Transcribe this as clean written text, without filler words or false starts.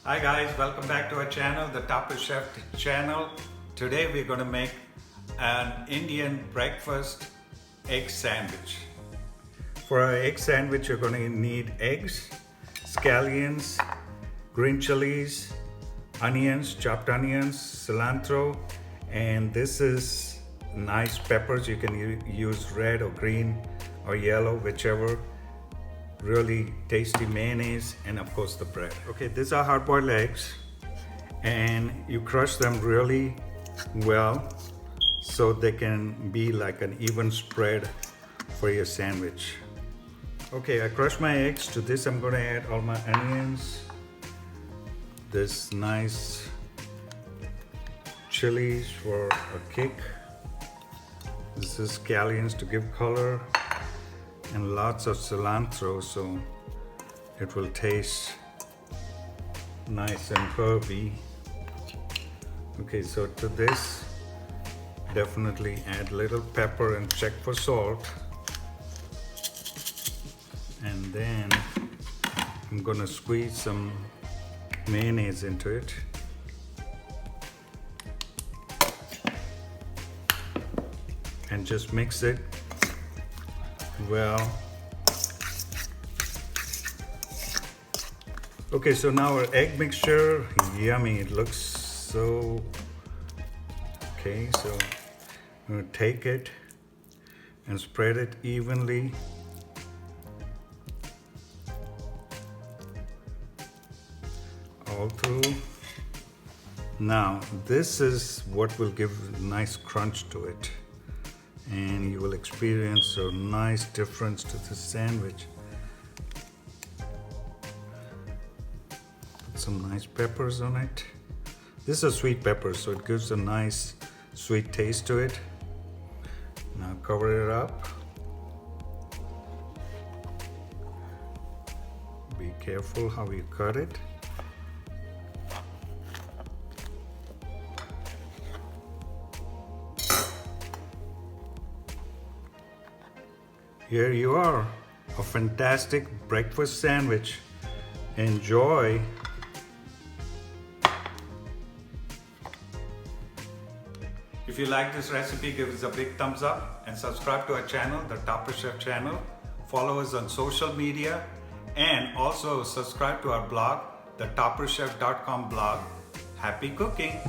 Hi guys, welcome back to our channel, the Topper Chef channel. Today we're going to make an Indian breakfast egg sandwich. For our egg sandwich, you're going to need eggs, scallions, green chilies, onions, chopped onions, cilantro, and this is nice peppers. You can use red or green or yellow, whichever. Really tasty mayonnaise, and of course the bread. Okay, these are hard-boiled eggs, and you crush them really well so they can be like an even spread for your sandwich. Okay, I crushed my eggs. To this I'm going to add all my onions, this nice chilies for a kick, this is scallions to give color, and lots of cilantro so it will taste nice and herby. Okay, so to this definitely add little pepper and check for salt, and then I'm gonna squeeze some mayonnaise into it. And just mix it well. Okay, so now our egg mixture, yummy, it looks so okay. So I'm going to take it and spread it evenly. All through. Now this is what will give a nice crunch to it, and you will experience a nice difference to the sandwich. Put some nice peppers on it. This is sweet pepper, so it gives a nice sweet taste to it. Now cover it up. Be careful how you cut it. Here you are, a fantastic breakfast sandwich. Enjoy. If you like this recipe, give us a big thumbs up and subscribe to our channel, the Topper Chef channel. Follow us on social media, and also subscribe to our blog, the topperchef.com blog. Happy cooking!